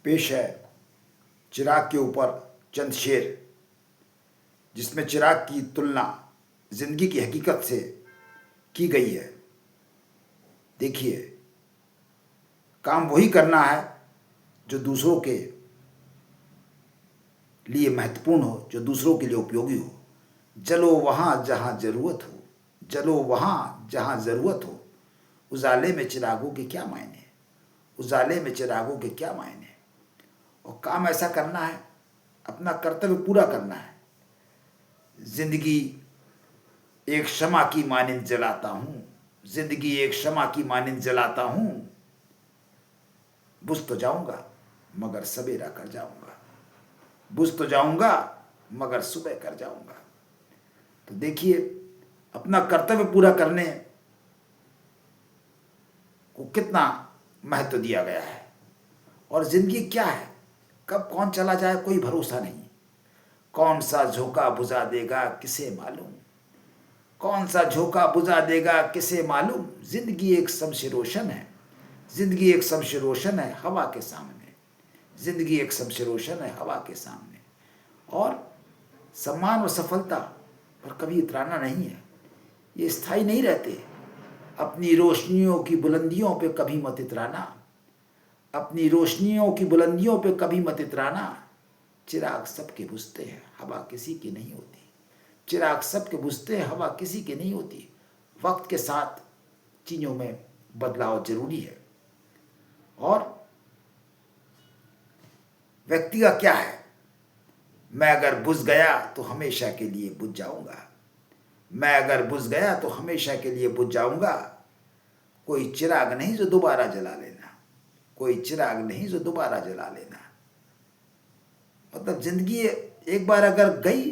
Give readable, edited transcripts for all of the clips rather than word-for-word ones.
पेश है चिराग के ऊपर चंद शेर, जिसमें चिराग की तुलना जिंदगी की हकीकत से की गई है। देखिए, काम वही करना है जो दूसरों के लिए महत्वपूर्ण हो, जो दूसरों के लिए उपयोगी हो। जलो वहाँ जहाँ जरूरत हो, जलो वहाँ जहाँ जरूरत हो। उजाले में चिरागों के क्या मायने, उजाले में चिरागों के क्या मायने। और काम ऐसा करना है, अपना कर्तव्य पूरा करना है। जिंदगी एक शमा की मानिंद जलाता हूँ, जिंदगी एक शमा की मानिंद जलाता हूँ। बुझ तो जाऊंगा मगर सवेरा कर जाऊंगा, बुझ तो जाऊंगा मगर सुबह कर जाऊंगा। तो देखिए, अपना कर्तव्य पूरा करने को कितना महत्व दिया गया है। और जिंदगी क्या है, कब कौन चला जाए कोई भरोसा नहीं। कौन सा झोंका बुझा देगा किसे मालूम, कौन सा झोंका बुझा देगा किसे मालूम। जिंदगी एक शमशे रोशन है, जिंदगी एक शमशे रोशन है हवा के सामने, जिंदगी एक शमशे रोशन है हवा के सामने। और सम्मान और सफलता पर कभी इतराना नहीं है, ये स्थायी नहीं रहते। अपनी रोशनियों की बुलंदियों पे कभी मत इतराना, अपनी रोशनियों की बुलंदियों पे कभी मत इतराना। चिराग सबके बुझते हैं हवा किसी की नहीं होती, चिराग सबके बुझते हैं हवा किसी की नहीं होती। वक्त के साथ चीज़ों में बदलाव जरूरी है। और व्यक्ति का क्या है, मैं अगर बुझ गया तो हमेशा के लिए बुझ जाऊंगा, मैं अगर बुझ गया तो हमेशा के लिए बुझ जाऊंगा। कोई चिराग नहीं जो दोबारा जला लेना, कोई चिराग नहीं जो दोबारा जला लेना। मतलब जिंदगी एक बार अगर गई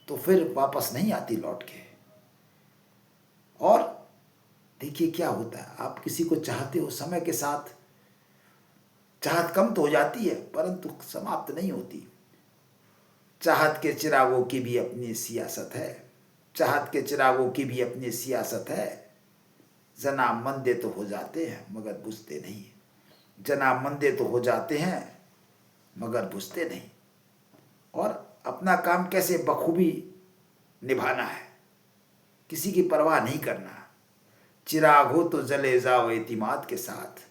तो फिर वापस नहीं आती लौट के। और देखिए क्या होता है, आप किसी को चाहते हो, समय के साथ चाहत कम तो हो जाती है परंतु समाप्त नहीं होती। चाहत के चिरागों की भी अपनी सियासत है, चाहत के चिरागों की भी अपनी सियासत है। जना मंदे तो हो जाते हैं मगर बुझते नहीं, जना मंदे तो हो जाते हैं मगर बुझते नहीं। और अपना काम कैसे बखूबी निभाना है, किसी की परवाह नहीं करना। चिराग हो तो जले जाओ एतिमाद के साथ,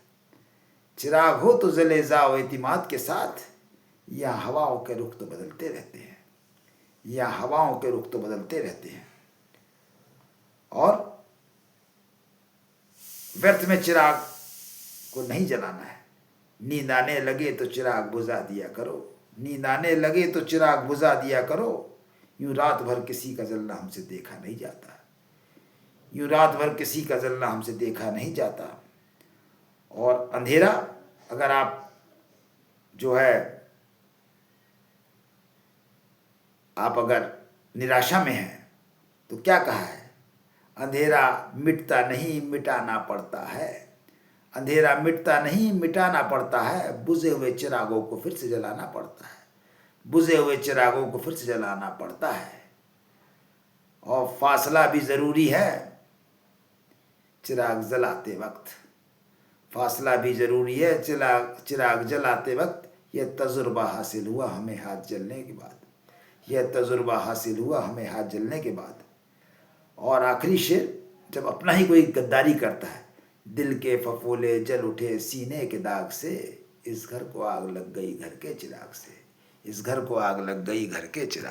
चिराग हो तो जले जाओ एतिमाद के साथ। या हवाओं के रुख तो बदलते रहते हैं, या हवाओं के रुख तो बदलते रहते हैं। और व्यर्थ में चिराग को नहीं जलाना है। नींद आने लगे तो चिराग बुझा दिया करो, नींद आने लगे तो चिराग बुझा दिया करो। यूं रात भर किसी का जलना हमसे देखा नहीं जाता, यूं रात भर किसी का जलना हमसे देखा नहीं जाता। और अंधेरा, अगर आप जो है आप अगर निराशा में हैं तो क्या कहा है, अंधेरा मिटता नहीं मिटाना पड़ता है, अंधेरा मिटता नहीं मिटाना पड़ता है। बुझे हुए चिरागों को फिर से जलाना पड़ता है, बुझे हुए चिरागों को फिर से जलाना पड़ता है। और फासला भी ज़रूरी है चिराग जलाते वक्त, फासला भी ज़रूरी है चिराग जलाते वक्त। यह तजुर्बा हासिल हुआ हमें हाथ जलने के बाद, यह तजुर्बा हासिल हुआ हमें हाथ जलने के बाद। और आखिरी शेर, जब अपना ही कोई गद्दारी करता है, दिल के फफोले जल उठे सीने के दाग से। इस घर को आग लग गई घर के चिराग से, इस घर को आग लग गई घर के चिराग।